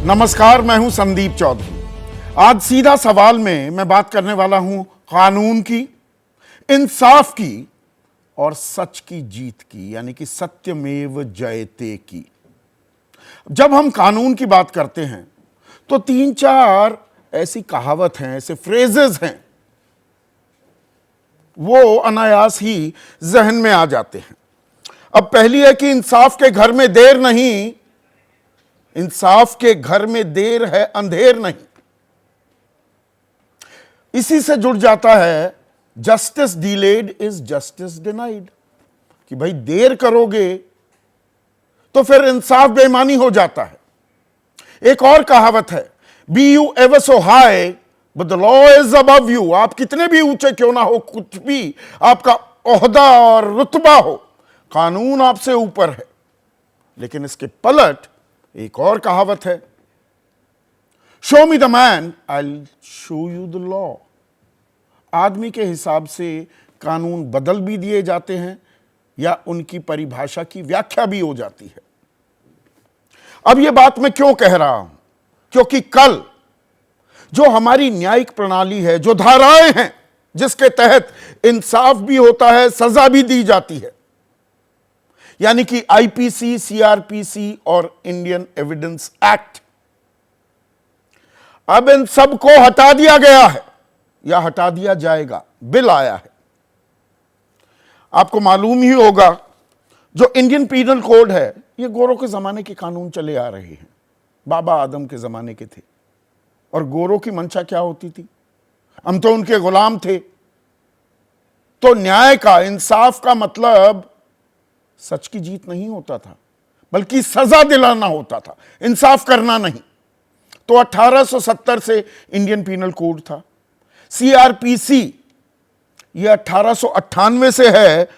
नमस्कार, मैं हूं संदीप चौधरी। आज सीधा सवाल में मैं बात करने वाला हूं कानून की, इंसाफ की और सच की जीत की, यानी कि सत्यमेव जयते की। जब हम कानून की बात करते हैं तो तीन चार ऐसी कहावत हैं, ऐसे फ्रेजेस हैं, वो अनायास ही जहन में आ जाते हैं। अब पहली है कि इंसाफ के घर में देर नहीं, इंसाफ के घर में देर है अंधेर नहीं। इसी से जुड़ जाता है justice delayed is justice denied, कि भाई देर करोगे तो फिर इंसाफ बेईमानी हो जाता है। एक और कहावत है, be you ever so high but the law is above you. आप कितने भी ऊंचे क्यों ना हो, कुछ भी आपका ओहदा और रुतबा हो, कानून आपसे ऊपर है। लेकिन इसके पलट एक और कहावत है, show me the man I will show you the law. आदमी के हिसाब से कानून बदल भी दिए जाते हैं या उनकी परिभाषा की व्याख्या भी हो जाती है। अब यह बात मैं क्यों कह रहा हूं? क्योंकि कल जो हमारी न्यायिक प्रणाली है, जो धाराएं हैं जिसके तहत इंसाफ भी होता है, सजा भी दी जाती है, यानी कि आईपीसी, सीआरपीसी और इंडियन एविडेंस एक्ट, अब इन सब को हटा दिया गया है या हटा दिया जाएगा। बिल आया है। आपको मालूम ही होगा, जो इंडियन पीनल कोड है, ये गोरों के जमाने के कानून चले आ रहे हैं, बाबा आदम के जमाने के थे। और गोरों की मंशा क्या होती थी? हम तो उनके गुलाम थे। तो न्याय का, इंसाफ का मतलब सच की जीत नहीं होता था, बल्कि सजा दिलाना होता था, इंसाफ करना नहीं। तो 1870 से इंडियन पीनल कोड था। सीआरपीसी ये 1898 से है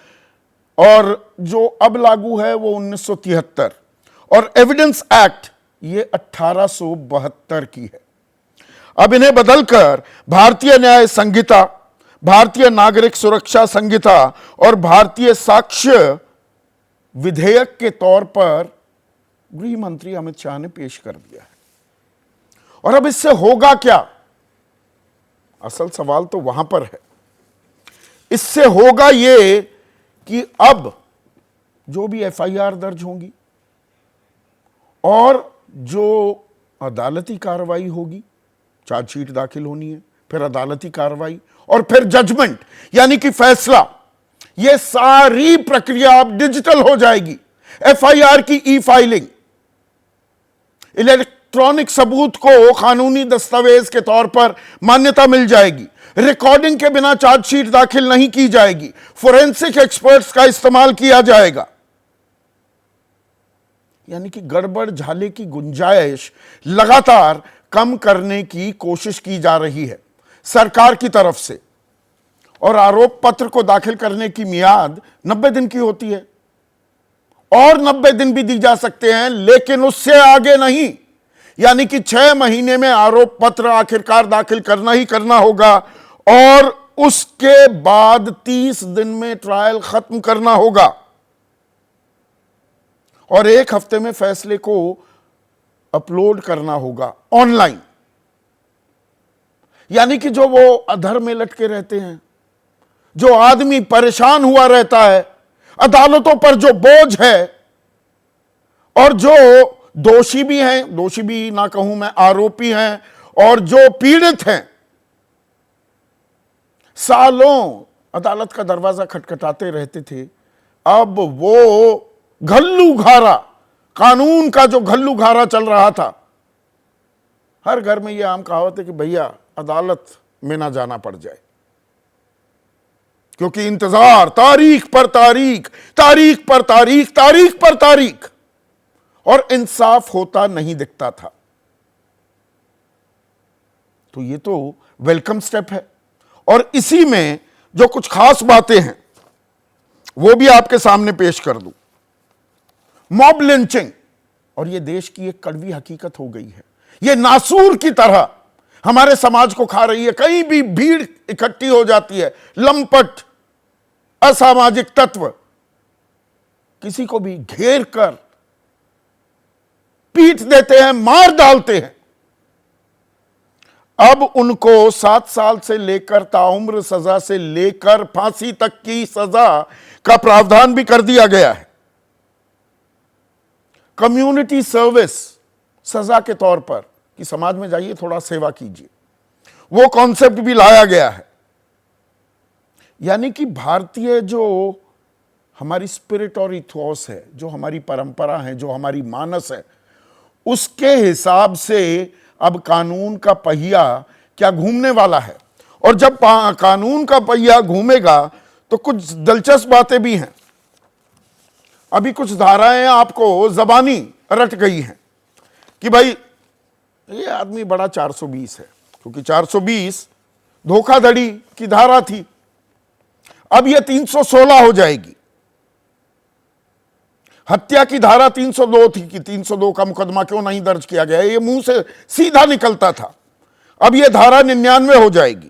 और जो अब लागू है वो 1973। और एविडेंस एक्ट ये 1872 की है। अब इन्हें बदलकर भारतीय न्याय संहिता, भारतीय नागरिक सुरक्षा संहिता और भारतीय साक्ष्य विधेयक के तौर पर गृह मंत्री अमित शाह ने पेश कर दिया है। और अब इससे होगा क्या? असल सवाल तो वहां पर है। इससे होगा ये कि अब जो भी एफआईआर दर्ज होंगी और जो अदालती कार्रवाई होगी, चार्जशीट दाखिल होनी है, फिर अदालती कार्रवाई और फिर जजमेंट, यानी कि फैसला, ये सारी प्रक्रिया अब डिजिटल हो जाएगी। एफआईआर की ई फाइलिंग, इलेक्ट्रॉनिक सबूत को कानूनी दस्तावेज के तौर पर मान्यता मिल जाएगी। रिकॉर्डिंग के बिना चार्जशीट दाखिल नहीं की जाएगी। फोरेंसिक एक्सपर्ट्स का इस्तेमाल किया जाएगा। यानी कि गड़बड़ झाले की गुंजाइश लगातार कम करने की कोशिश की जा रही है सरकार की तरफ से। और आरोप पत्र को दाखिल करने की मियाद 90 दिन की होती है, और 90 दिन भी दी जा सकते हैं, लेकिन उससे आगे नहीं। यानी कि 6 महीने में आरोप पत्र आखिरकार दाखिल करना ही करना होगा और उसके बाद 30 दिन में ट्रायल खत्म करना होगा और 1 हफ्ते में फैसले को अपलोड करना होगा ऑनलाइन। यानी कि जो वो अधर में लटके रहते हैं, जो आदमी परेशान हुआ रहता है, अदालतों पर जो बोझ है, और जो दोषी भी हैं, दोषी भी ना कहूं मैं, आरोपी हैं, और जो पीड़ित हैं, सालों अदालत का दरवाजा खटखटाते रहते थे, अब वो घल्लू घारा, कानून का जो घल्लू घारा चल रहा था, हर घर में यह आम कहावत है कि भैया अदालत में ना जाना पड़ जाए, क्योंकि इंतजार तारीख पर तारीख, तारीख पर तारीख, तारीख पर तारीख, और इंसाफ होता नहीं दिखता था। तो ये तो वेलकम स्टेप है। और इसी में जो कुछ खास बातें हैं वो भी आपके सामने पेश कर दूं। मॉब लिंचिंग, और ये देश की एक कड़वी हकीकत हो गई है, ये नासूर की तरह हमारे समाज को खा रही है। कहीं भी भीड़ इकट्ठी हो जाती है, लंपट असामाजिक तत्व किसी को भी घेर कर पीट देते हैं, मार डालते हैं। अब उनको 7 साल से लेकर ताउम्र सजा से लेकर फांसी तक की सजा का प्रावधान भी कर दिया गया है। कम्युनिटी सर्विस सजा के तौर पर कि समाज में जाइए थोड़ा सेवा कीजिए, वो कॉन्सेप्ट भी लाया गया है। यानी कि भारतीय जो हमारी स्पिरिट और इथोस है, जो हमारी परंपरा है, जो हमारी मानस है, उसके हिसाब से अब कानून का पहिया क्या घूमने वाला है। और जब कानून का पहिया घूमेगा तो कुछ दिलचस्प बातें भी हैं। अभी कुछ धाराएं आपको जबानी रट गई हैं कि भाई ये आदमी बड़ा 420 है, क्योंकि 420 धोखाधड़ी की धारा थी, अब ये 316 हो जाएगी। हत्या की धारा 302 थी कि 302 का मुकदमा क्यों नहीं दर्ज किया गया, ये मुंह से सीधा निकलता था। अब ये धारा 99 हो जाएगी,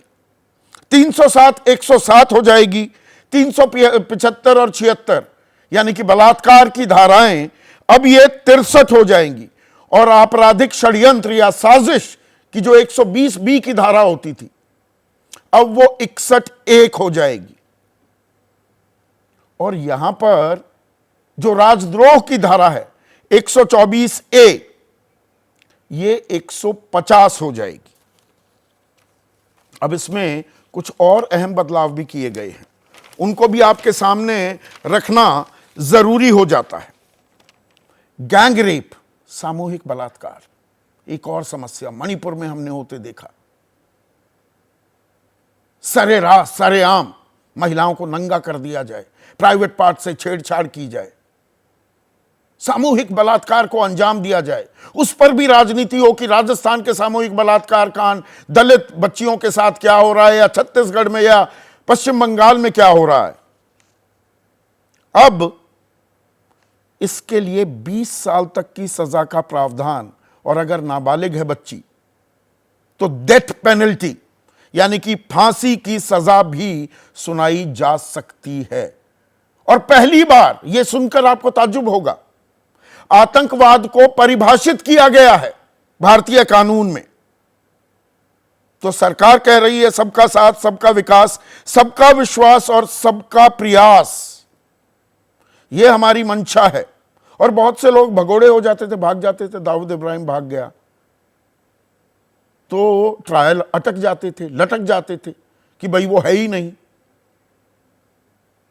307 107 हो जाएगी, 375 और 76 यानी कि बलात्कार की धाराएं अब ये 63 हो जाएंगी। और आपराधिक षड्यंत्र या साजिश की जो 120B की धारा होती थी, अब वो 61 हो जाएगी। और यहां पर जो राजद्रोह की धारा है 124A, ये 150 हो जाएगी। अब इसमें कुछ और अहम बदलाव भी किए गए हैं, उनको भी आपके सामने रखना जरूरी हो जाता है। गैंग रेप, सामूहिक बलात्कार, एक और समस्या मणिपुर में हमने होते देखा। सरेराह सरेआम महिलाओं को नंगा कर दिया जाए, प्राइवेट पार्ट से छेड़छाड़ की जाए, सामूहिक बलात्कार को अंजाम दिया जाए। उस पर भी राजनीति हो कि राजस्थान के सामूहिक बलात्कार कांड, दलित बच्चियों के साथ क्या हो रहा है, या छत्तीसगढ़ में या पश्चिम बंगाल में क्या हो रहा है। अब इसके लिए 20 साल तक की सजा का प्रावधान, और अगर नाबालिग है बच्ची तो डेथ पेनल्टी यानी कि फांसी की सजा भी सुनाई जा सकती है। और पहली बार यह सुनकर आपको ताज्जुब होगा, आतंकवाद को परिभाषित किया गया है भारतीय कानून में। तो सरकार कह रही है सबका साथ, सबका विकास, सबका विश्वास और सबका प्रयास, यह हमारी मंशा है। और बहुत से लोग भगोड़े हो जाते थे, भाग जाते थे। दाऊद इब्राहिम भाग गया तो ट्रायल अटक जाते थे, लटक जाते थे कि भाई वो है ही नहीं,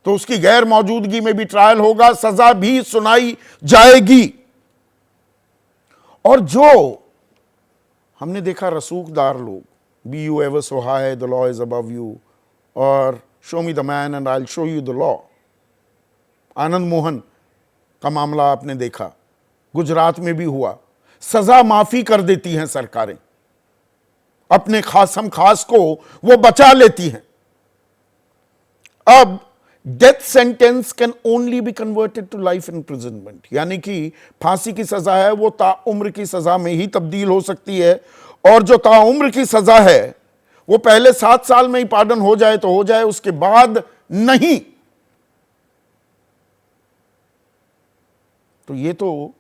तो उसकी गैर मौजूदगी में भी ट्रायल होगा, सजा भी सुनाई जाएगी। और जो हमने देखा रसूखदार लोग, be you ever so high, the law is above you, और show me the man and I will show you the law. Anand Mohan का मामला आपने देखा, गुजरात में भी हुआ। सजा माफी कर देती हैं सरकारें, अपने खासम खास को वो बचा लेती हैं। अब death sentence can only be converted to life imprisonment, यानी कि फांसी की सजा है वो ताउम्र की सजा में ही तब्दील हो सकती है। और जो ताउम्र की सजा है वो पहले 7 साल में ही पार्डन हो जाए तो हो जाए, उसके बाद नहीं। तो ये तो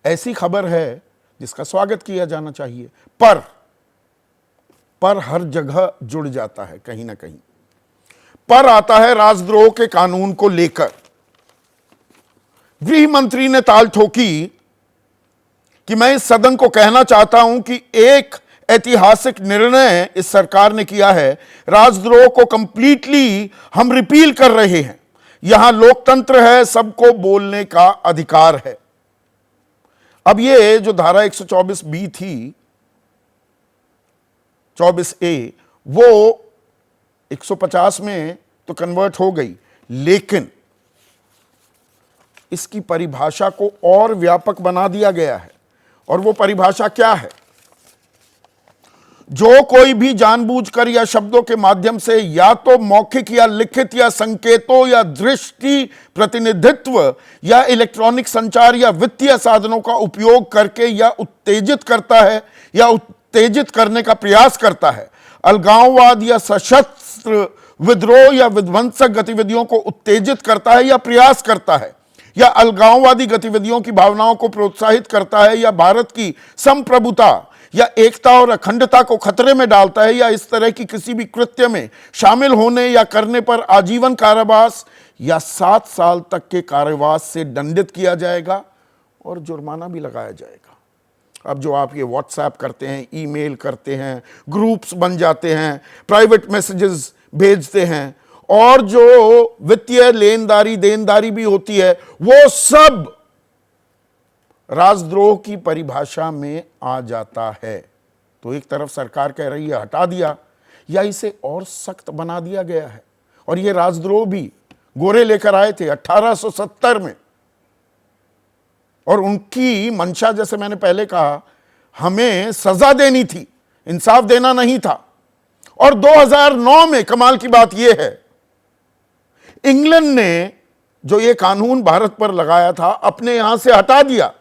ऐसी खबर है जिसका स्वागत किया जाना चाहिए, पर हर जगह जुड़ जाता है कहीं ना कहीं। पर आता है राजद्रोह के कानून को लेकर। गृह मंत्री ने ताल ठोकी कि मैं इस सदन को कहना चाहता हूं कि एक ऐतिहासिक निर्णय इस सरकार ने किया है, राजद्रोह को कंप्लीटली हम रिपील कर रहे हैं। यहां लोकतंत्र है, सबको बोलने का अधिकार है। अब ये जो धारा 124B थी, 24A, वो 150 में तो कन्वर्ट हो गई, लेकिन इसकी परिभाषा को और व्यापक बना दिया गया है। और वो परिभाषा क्या है? जो कोई भी जानबूझकर या शब्दों के माध्यम से या तो मौखिक या लिखित या संकेतों या दृष्टि प्रतिनिधित्व या इलेक्ट्रॉनिक संचार या वित्तीय साधनों का उपयोग करके या उत्तेजित करता है या उत्तेजित करने का प्रयास करता है, अलगाववाद या सशस्त्र विद्रोह या विध्वंसक गतिविधियों को उत्तेजित करता है या प्रयास करता है, या अलगाववादी गतिविधियों की भावनाओं को प्रोत्साहित करता है, या भारत की संप्रभुता या एकता और अखंडता को खतरे में डालता है, या इस तरह की किसी भी कृत्य में शामिल होने या करने पर आजीवन कारावास या 7 साल तक के कारावास से दंडित किया जाएगा और जुर्माना भी लगाया जाएगा। अब जो आप ये व्हाट्सएप करते हैं, ईमेल करते हैं, ग्रुप्स बन जाते हैं, प्राइवेट मैसेजेस भेजते हैं, और जो वित्तीय लेनदारी देनदारी भी होती है, वो सब राजद्रोह की परिभाषा में आ जाता है। तो एक तरफ सरकार कह रही है हटा दिया, या इसे और सख्त बना दिया गया है। और ये राजद्रोह भी गोरे लेकर आए थे 1870 में, और उनकी मंशा, जैसे मैंने पहले कहा, हमें सजा देनी थी, इंसाफ देना नहीं था। और 2009 में कमाल की बात यह है, इंग्लैंड ने जो ये कानून भारत पर लगाया था अपने यहां से हटा दिया,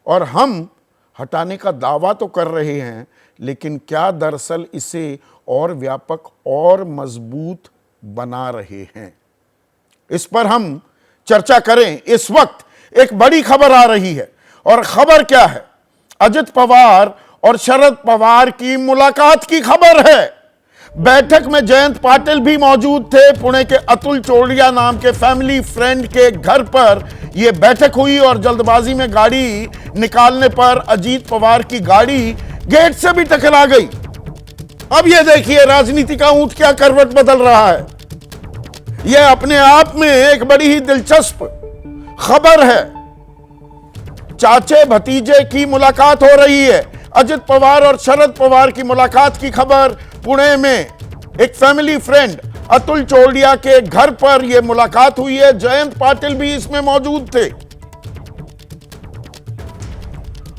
और हम हटाने का दावा तो कर रहे हैं, लेकिन क्या दरअसल इसे और व्यापक और मजबूत बना रहे हैं। इस पर हम चर्चा करें। इस वक्त एक बड़ी खबर आ रही है, और खबर क्या है? अजित पवार और शरद पवार की मुलाकात की खबर है। बैठक में जयंत पाटिल भी मौजूद थे। पुणे के अतुल चोरडिया नाम के फैमिली फ्रेंड के घर पर यह बैठक हुई, और जल्दबाजी में गाड़ी निकालने पर अजीत पवार की गाड़ी गेट से भी टकरा गई। अब यह देखिए राजनीति का ऊंट क्या करवट बदल रहा है। यह अपने आप में एक बड़ी ही दिलचस्प खबर है। चाचे भतीजे की मुलाकात हो रही है। अजित पवार और शरद पवार की मुलाकात की खबर। पुणे में एक फैमिली फ्रेंड अतुल चोरडिया के घर पर यह मुलाकात हुई है। जयंत पाटिल भी इसमें मौजूद थे,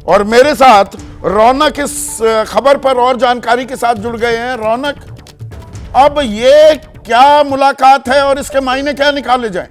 और मेरे साथ रौनक इस खबर पर और जानकारी के साथ जुड़ गए हैं। रौनक, अब ये क्या मुलाकात है और इसके मायने क्या निकाले जाएं?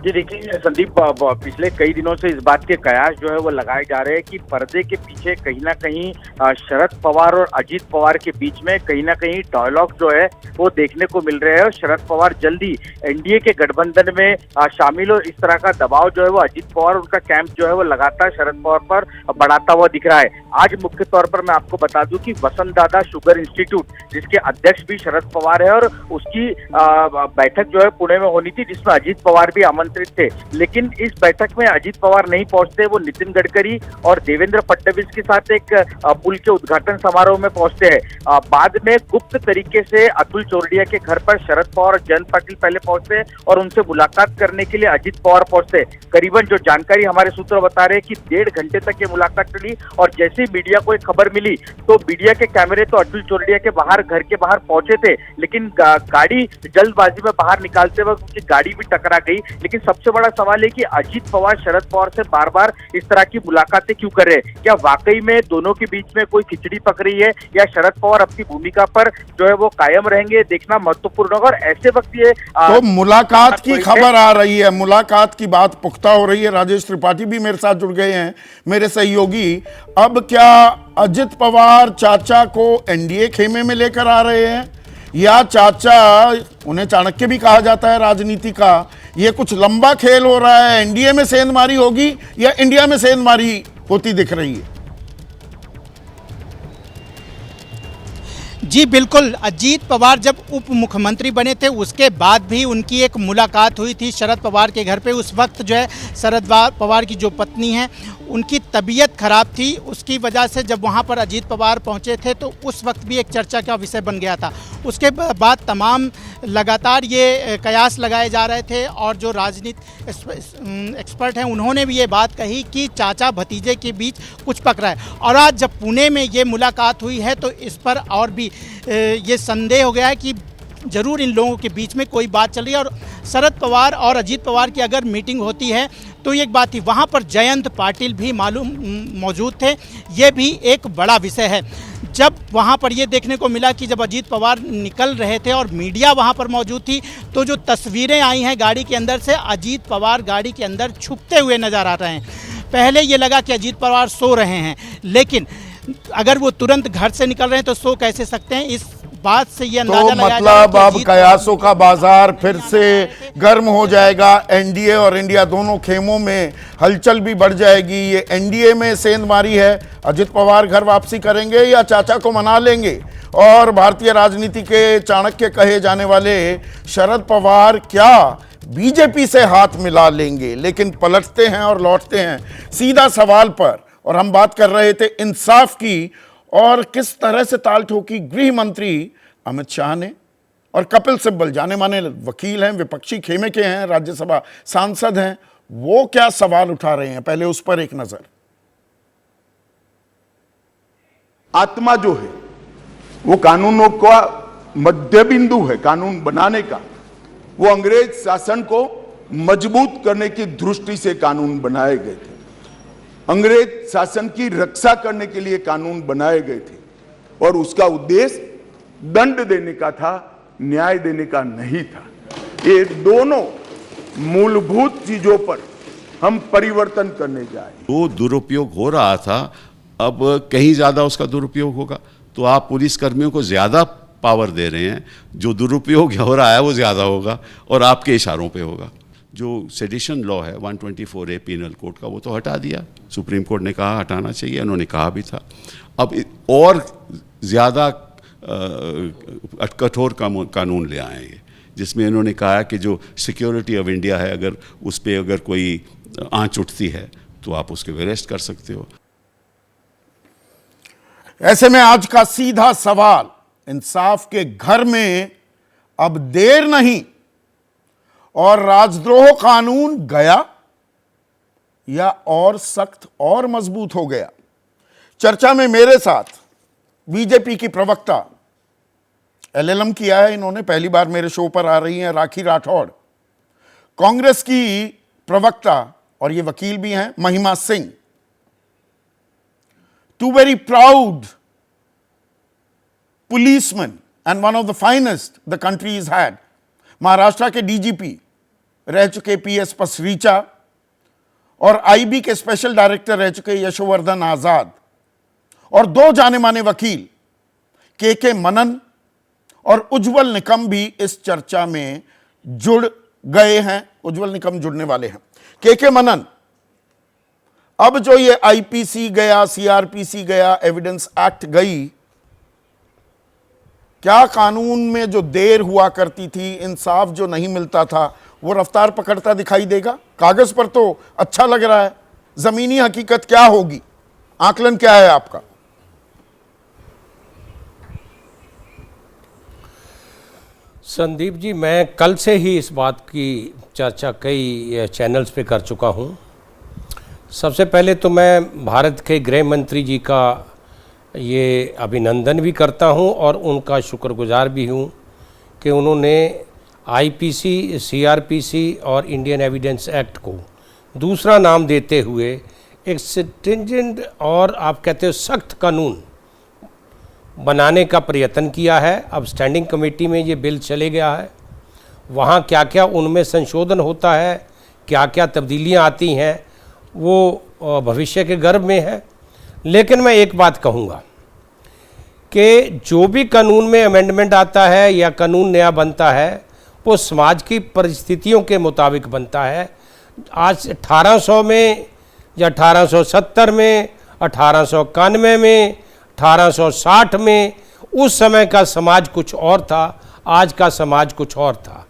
जी देखिए संदीप, पिछले कई दिनों से इस बात के कयास जो है वो लगाए जा रहे हैं कि पर्दे के पीछे कहीं ना कहीं शरद पवार और अजीत पवार के बीच में कहीं ना कहीं डायलॉग जो है वो देखने को मिल रहे हैं, और शरद पवार जल्दी एनडीए के गठबंधन में शामिल हो, इस तरह का दबाव जो है वो अजीत पवार, उनका कैंप जो है वो लगातार शरद पवार पर बढ़ाता हुआ दिख रहा है। आज मुख्य तौर पर मैं आपको बता दूं कि वसंत दादा शुगर इंस्टीट्यूट, जिसके अध्यक्ष भी शरद पवार है, और उसकी बैठक जो है पुणे में होनी थी, जिसमें अजीत पवार भी आमंत्रित थे। लेकिन इस बैठक में अजीत पवार नहीं पहुंचते, वो नितिन गडकरी और देवेंद्र फडणवीस के साथ एक पुल के उद्घाटन समारोह में पहुंचते हैं। बाद में गुप्त तरीके से अतुल चोरडिया के घर पर शरद पवार और जयंत पाटिल पहले पहुंचते हैं, और उनसे मुलाकात करने के लिए अजीत पवार पहुंचते। करीबन जो जानकारी हमारे सूत्र बता रहे हैं कि 1.5 घंटे तक ये मुलाकात चली, और जैसे ही मीडिया को एक खबर मिली तो मीडिया के कैमरे तो अतुल चोरडिया के बाहर, घर के बाहर पहुंचे थे, लेकिन गाड़ी जल्दबाजी में बाहर निकालते वक्त उनकी गाड़ी भी टकरा गई। लेकिन सबसे बड़ा सवाल है कि अजीत पवार शरद पवार से बार बार इस तरह की मुलाकातें क्यों कर रहे हैं? क्या वाकई में दोनों के बीच में कोई खिचड़ी पक रही है, या शरद पवार अपनी भूमिका पर जो है वो कायम रहेंगे? देखना महत्वपूर्ण होगा। और ऐसे वक्त ये तो मुलाकात की खबर आ रही है, मुलाकात की बात पुख्ता हो रही है। राजेश त्रिपाठी भी मेरे साथ जुड़ गए हैं, मेरे सहयोगी। अब क्या अजित पवार चाचा को एनडीए खेमे में लेकर आ रहे हैं, या चाचा, उन्हें चाणक्य भी कहा जाता है राजनीति का, ये कुछ लंबा खेल हो रहा है? एनडीए में सेंधमारी होगी या इंडिया में सेंधमारी होती दिख रही है? जी बिल्कुल, अजीत पवार जब उप मुख्यमंत्री बने थे उसके बाद भी उनकी एक मुलाकात हुई थी शरद पवार के घर पे। उस वक्त जो है शरद पवार की जो पत्नी हैं उनकी तबीयत खराब थी, उसकी वजह से जब वहाँ पर अजीत पवार पहुँचे थे तो उस वक्त भी एक चर्चा का विषय बन गया था। उसके बाद तमाम लगातार ये कयास लगाए जा रहे थे, और जो राजनीति एक्सपर्ट हैं उन्होंने भी ये बात कही कि चाचा भतीजे के बीच कुछ पक रहा है। और आज जब पुणे में ये मुलाकात हुई है तो इस पर और भी ये संदेह हो गया है कि ज़रूर इन लोगों के बीच में कोई बात चल रही है। और शरद पवार और अजीत पवार की अगर मीटिंग होती है तो एक बात थी, वहाँ पर जयंत पाटिल भी मौजूद थे। ये भी एक बड़ा विषय है। जब वहाँ पर ये देखने को मिला कि जब अजीत पवार निकल रहे थे और मीडिया वहाँ पर मौजूद थी, तो जो तस्वीरें आई हैं गाड़ी के अंदर से, अजीत पवार गाड़ी के अंदर छुपते हुए नज़र आ रहे हैं। पहले ये लगा कि अजीत पवार सो रहे हैं, लेकिन अगर वो तुरंत घर से निकल रहे हैं तो सो कैसे सकते हैं? इस बात से ये तो अंदाजा लगाया जा रहा है मतलब कि अब अजीत कयासों का बाजार फिर से गर्म हो जाएगा। एनडीए और इंडिया दोनों खेमों में हलचल भी बढ़ जाएगी। ये एनडीए में सेंधमारी है, अजित पवार घर वापसी करेंगे या चाचा को मना लेंगे, और भारतीय राजनीति के चाणक्य कहे जाने वाले शरद पवार क्या बीजेपी से हाथ मिला लेंगे। लेकिन पलटते हैं और लौटते हैं सीधा सवाल पर, और हम बात कर रहे थे इंसाफ की, और किस तरह से ताल ठोकी गृह मंत्री अमित शाह ने। और कपिल सिब्बल जाने माने वकील हैं, विपक्षी खेमे के हैं, राज्यसभा सांसद हैं, वो क्या सवाल उठा रहे हैं, पहले उस पर एक नजर। आत्मा जो है वो कानूनों का मध्य बिंदु है, कानून बनाने का। वो अंग्रेज शासन को मजबूत करने की दृष्टि से कानून बनाए गए थे, अंग्रेज शासन की रक्षा करने के लिए कानून बनाए गए थे, और उसका उद्देश्य दंड देने का था, न्याय देने का नहीं था। ये दोनों मूलभूत चीजों पर हम परिवर्तन करने जाए। वो दुरुपयोग हो रहा था, अब कहीं ज्यादा उसका दुरुपयोग होगा, तो आप पुलिस कर्मियों को ज्यादा पावर दे रहे हैं, जो दुरुपयोग हो रहा है वो ज्यादा होगा और आपके इशारों पे होगा। जो सेडिशन लॉ है 124A पीनल कोड का, वो तो हटा दिया, सुप्रीम कोर्ट ने कहा हटाना चाहिए, उन्होंने कहा भी था। अब और ज़्यादा कठोर कानून ले आएंगे, जिसमें इन्होंने कहा कि जो सिक्योरिटी ऑफ इंडिया है, अगर उस पर अगर कोई आंच उठती है तो आप उसके अरेस्ट कर सकते हो। ऐसे में आज का सीधा सवाल, इंसाफ के घर में अब देर नहीं, और राजद्रोह कानून गया या और सख्त और मजबूत हो गया। चर्चा में मेरे साथ बीजेपी की प्रवक्ता, एलएलएम किया है इन्होंने, पहली बार मेरे शो पर आ रही हैं, राखी राठौड़। कांग्रेस की प्रवक्ता और ये वकील भी हैं, Mahima Singh. Two very proud policemen and one of the finest the country has had, Maharashtra के डीजीपी रह चुके पीएस पसरीचा, और आईबी के स्पेशल डायरेक्टर रह चुके यशोवर्धन आजाद, और दो जाने माने वकील के मनन और उज्जवल निकम भी इस चर्चा में जुड़ गए हैं। उज्जवल निकम जुड़ने वाले हैं। के मनन, अब जो ये आईपीसी गया, सीआरपीसी गया, एविडेंस एक्ट गई, क्या कानून में जो देर हुआ करती थी, इंसाफ जो नहीं मिलता था, वो रफ्तार पकड़ता दिखाई देगा? कागज पर तो अच्छा लग रहा है, जमीनी हकीकत क्या होगी, आकलन क्या है आपका? संदीप जी, मैं कल से ही इस बात की चर्चा कई चैनल्स पे कर चुका हूँ। सबसे पहले तो मैं भारत के गृह मंत्री जी का ये अभिनंदन भी करता हूँ और उनका शुक्रगुजार भी हूँ कि उन्होंने आईपीसी, सीआरपीसी और इंडियन एविडेंस एक्ट को दूसरा नाम देते हुए एक स्ट्रिंजेंट और आप कहते हो सख्त कानून बनाने का प्रयत्न किया है। अब स्टैंडिंग कमेटी में ये बिल चले गया है, वहाँ क्या क्या उनमें संशोधन होता है, क्या क्या तब्दीलियाँ आती हैं, वो भविष्य के गर्भ में है। लेकिन मैं एक बात कहूँगा कि जो भी कानून में अमेंडमेंट आता है या कानून नया बनता है, वो समाज की परिस्थितियों के मुताबिक बनता है। आज 1800 में या 1870 में, 1891 में, 1860 में, उस समय का समाज कुछ और था, आज का समाज कुछ और था।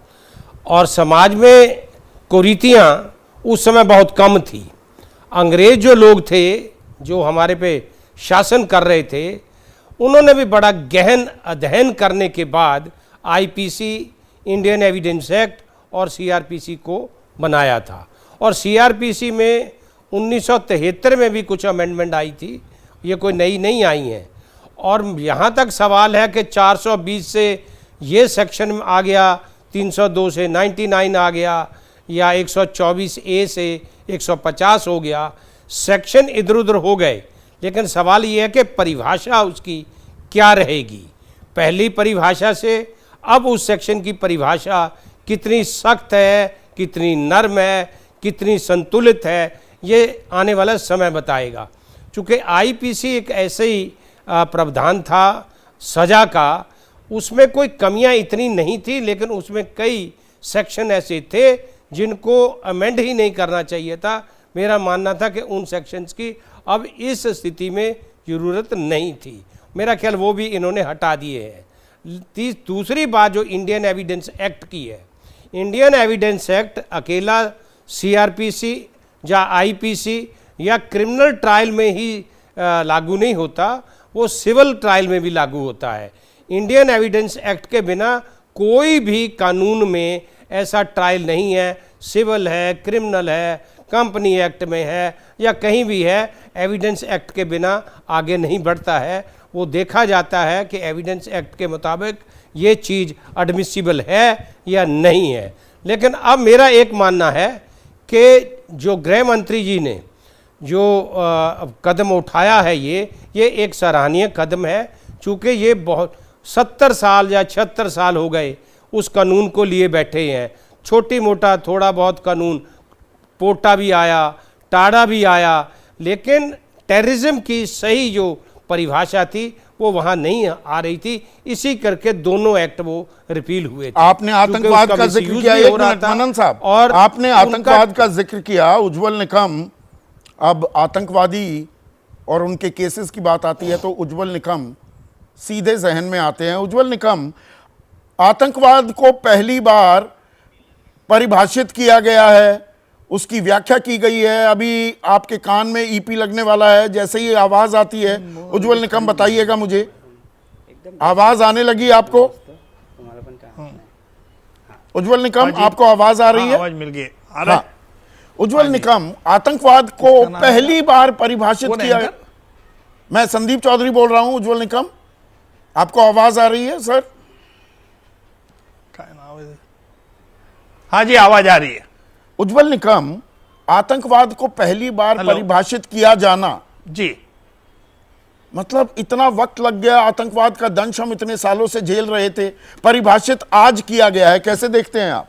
और समाज में कुरीतियाँ उस समय बहुत कम थी। अंग्रेज जो लोग थे, जो हमारे पे शासन कर रहे थे, उन्होंने भी बड़ा गहन अध्ययन करने के बाद आईपीसी, इंडियन एविडेंस एक्ट और सीआरपीसी को बनाया था। और सीआरपीसी में 1973 में भी कुछ अमेंडमेंट आई थी, ये कोई नई नहीं आई हैं। और यहाँ तक सवाल है कि 420 से ये सेक्शन आ गया, 302 से 99 आ गया, या 124A से 150 हो गया, सेक्शन इधर उधर हो गए। लेकिन सवाल ये है कि परिभाषा उसकी क्या रहेगी। पहली परिभाषा से अब उस सेक्शन की परिभाषा कितनी सख्त है, कितनी नर्म है, कितनी संतुलित है, ये आने वाला समय बताएगा। चूँकि आईपीसी एक ऐसे ही प्रावधान था सज़ा का, उसमें कोई कमियां इतनी नहीं थी, लेकिन उसमें कई सेक्शन ऐसे थे जिनको अमेंड ही नहीं करना चाहिए था। मेरा मानना था कि उन सेक्शंस की अब इस स्थिति में ज़रूरत नहीं थी। मेरा ख्याल वो भी इन्होंने हटा दिए हैं। दूसरी बात जो इंडियन एविडेंस एक्ट की है, इंडियन एविडेंस एक्ट अकेला सीआरपीसी या आईपीसी या क्रिमिनल ट्रायल में ही लागू नहीं होता, वो सिविल ट्रायल में भी लागू होता है। इंडियन एविडेंस एक्ट के बिना कोई भी कानून में ऐसा ट्रायल नहीं है, सिविल है, क्रिमिनल है, कंपनी एक्ट में है या कहीं भी है, एविडेंस एक्ट के बिना आगे नहीं बढ़ता है। वो देखा जाता है कि एविडेंस एक्ट के मुताबिक ये चीज़ एडमिसिबल है या नहीं है। लेकिन अब मेरा एक मानना है कि जो गृह मंत्री जी ने जो कदम उठाया है, ये एक सराहनीय कदम है। चूँकि ये बहुत 70 साल या 76 साल हो गए उस कानून को लिए बैठे हैं। छोटी मोटा थोड़ा बहुत कानून, पोटा भी आया, टाड़ा भी आया, लेकिन टेररिज्म की सही जो परिभाषा थी वो वहाँ नहीं आ रही थी। इसी करके दोनों एक्ट वो रिपील हुए थे। आपने आतंकवाद का जिक्र किया, एक मिनट मनन साहब, और आपने आतंकवाद का जिक्र किया, उज्जवल निकम। अब आतंकवादी और उनके केसेस की बात आती है तो उज्जवल निकम सीधे जहन में आते हैं। उज्जवल निकम, आतंकवाद को पहली बार परिभाषित किया गया है, उसकी व्याख्या की गई है। अभी आपके कान में ईपी लगने वाला है, जैसे ही आवाज आती है उज्जवल निकम बताइएगा मुझे, आवाज आने लगी आपको? उज्जवल निकम, आपको आवाज आ रही है? आवाज मिल गई। हाँ। उज्जवल निकम, आतंकवाद को पहली बार परिभाषित किया। मैं संदीप चौधरी बोल रहा हूं। उज्जवल निकम, आपको आवाज आ रही है सर? हाँ जी, आवाज आ रही है। उज्जवल निकम, आतंकवाद को पहली बार परिभाषित किया जाना, जी, मतलब इतना वक्त लग गया। आतंकवाद का दंश हम इतने सालों से झेल रहे थे, परिभाषित आज किया गया है, कैसे देखते हैं आप?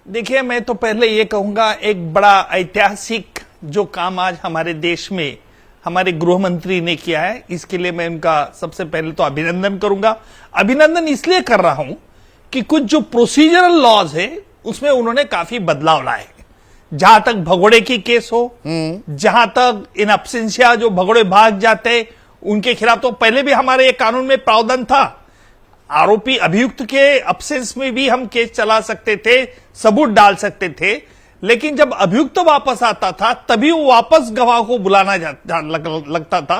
देखिए, मैं तो पहले ये कहूंगा, एक बड़ा ऐतिहासिक जो काम आज हमारे देश में हमारे गृह मंत्री ने किया है, इसके लिए मैं उनका सबसे पहले तो अभिनंदन करूंगा। अभिनंदन इसलिए कर रहा हूं कि कुछ जो प्रोसीजरल लॉज है उसमें उन्होंने काफी बदलाव लाए। जहां तक भगोड़े की केस हो, जहां तक इन अब्सेंशिया जो भगोड़े भाग जाते उनके खिलाफ, तो पहले भी हमारे एक कानून में प्रावधान था, आरोपी अभियुक्त के अब्सेंस में भी हम केस चला सकते थे, सबूत डाल सकते थे। लेकिन जब अभियुक्त वापस आता था तभी वो वापस गवाह को बुलाना लगता था,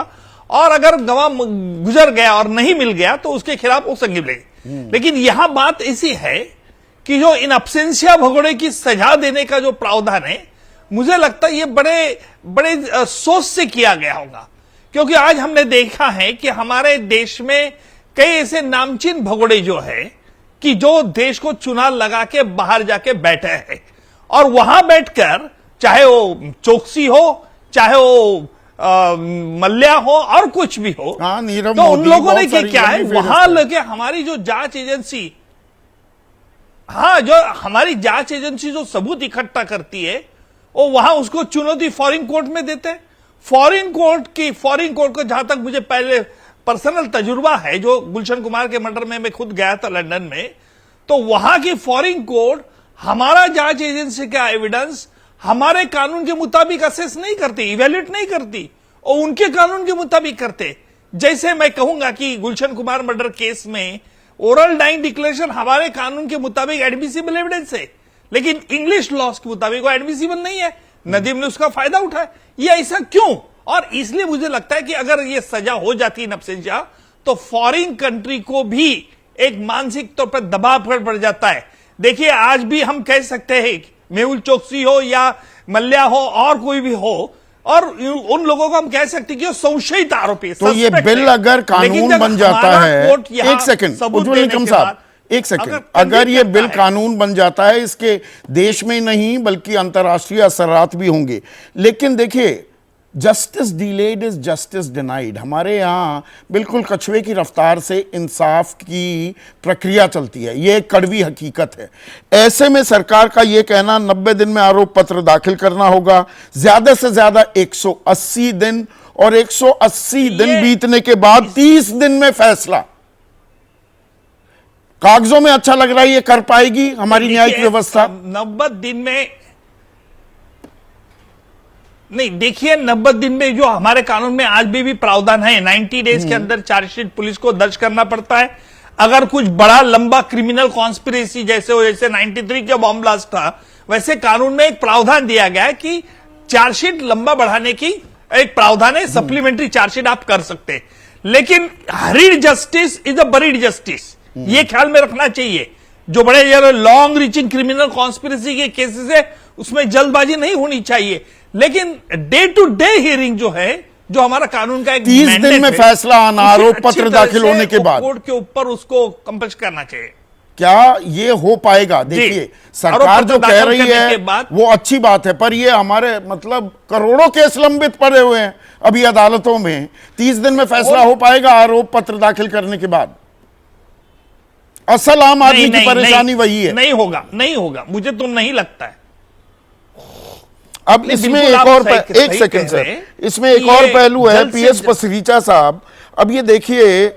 और अगर गवाह गुजर गया और नहीं मिल गया तो उसके खिलाफ वो संज्ञान लेगी। लेकिन यहां बात ऐसी है कि जो इन अब्सेंशिया भगोड़े की सजा देने का जो प्रावधान है, मुझे लगता है ये बड़े सोच से किया गया होगा। क्योंकि आज हमने देखा है कि हमारे देश में कई ऐसे नामचीन भगोड़े जो है कि जो देश को चुनाव लगा के बाहर जाके बैठे हैं, और वहां बैठकर चाहे वो चोकसी हो, चाहे वो मल्ल्या हो और कुछ भी हो, तो उन लोगों ने क्या है, वहां लगे हमारी जो जांच एजेंसी, जो हमारी जांच एजेंसी जो सबूत इकट्ठा करती है, वो वहां उसको चुनौती फॉरेन कोर्ट में देते हैं। फॉरेन कोर्ट को, जहां तक मुझे पहले पर्सनल तजुर्बा है, जो गुलशन कुमार के मर्डर में मैं खुद गया था लंदन में, तो वहां की फॉरेन कोर्ट हमारा जांच एजेंसी का एविडेंस हमारे कानून के मुताबिक असेस नहीं करती, इवेल्युएट नहीं करती, और उनके कानून के मुताबिक करते। जैसे मैं कहूंगा कि गुलशन कुमार मर्डर केस में ओरल डाइंग डिक्लेरेशन हमारे कानून के मुताबिक एडमिसिबल एविडेंस है, लेकिन इंग्लिश लॉस के मुताबिक वो एडमिसिबल नहीं है। नदीम ने उसका फायदा उठाया। ये ऐसा क्यों? और इसलिए मुझे लगता है कि अगर ये सजा हो जाती इन अब्सेंशिया, तो फॉरेन कंट्री को भी एक मानसिक तौर पर दबाव पड़ जाता है। देखिए, आज भी हम कह सकते हैं मेहुल चोकसी हो या मल्ल्या हो और कोई भी हो, और उन लोगों को हम कह सकते हैं कि संशयित आरोपी। तो ये बिल अगर कानून बन जाता है, एक सेकंड उज्जवल निकम साहब, एक सेकंड, अगर ये बिल कानून बन जाता है, इसके देश में नहीं बल्कि अंतर्राष्ट्रीय असरात भी होंगे। लेकिन देखिए, justice delayed is justice denied. हमारे यहाँ बिल्कुल कछुए की रफ्तार से इंसाफ की प्रक्रिया चलती है, ये एक कड़वी हकीकत है। ऐसे में सरकार का ये कहना 90 दिन में आरोप पत्र दाखिल करना होगा, ज्यादा से ज्यादा 180 दिन, और 180 दिन बीतने के बाद 30 दिन में फैसला। कागजों में अच्छा लग रहा है, ये कर पाएगी हमारी न्यायिक व्यवस्था? 90 दिन में नहीं, देखिए 90 दिन में जो हमारे कानून में आज भी प्रावधान है, 90 डेज के अंदर चार्जशीट पुलिस को दर्ज करना पड़ता है। अगर कुछ बड़ा लंबा क्रिमिनल कॉन्स्पिरेसी जैसे 93 का बॉम्ब ब्लास्ट था, वैसे कानून में एक प्रावधान दिया गया है कि चार्जशीट लंबा बढ़ाने की एक प्रावधान है, सप्लीमेंट्री चार्जशीट आप कर सकते हैं। लेकिन hurried justice is a buried justice, ये ख्याल में रखना चाहिए। जो बड़े लॉन्ग रीचिंग क्रिमिनल कॉन्स्पिरेसी के केसेस है, उसमें जल्दबाजी नहीं होनी चाहिए। लेकिन डे टू डे हियरिंग जो है, जो हमारा कानून का एक 30 दिन में फैसला आना, आरोप पत्र दाखिल होने के बाद कोर्ट के ऊपर उसको कंपल्स करना चाहिए। क्या ये हो पाएगा? देखिए, सरकार जो कह रही है वो अच्छी बात है, पर ये हमारे मतलब करोड़ों केस लंबित पड़े हुए हैं अभी अदालतों में। 30 दिन में फैसला हो पाएगा आरोप पत्र दाखिल करने के बाद? असल आम आदमी की परेशानी वही है। नहीं होगा, नहीं होगा, मुझे तो नहीं लगता है। अब इसमें एक और एक सेकंड सर, इसमें एक और पहलू है पीएस पसरीचा साहब। अब ये देखिए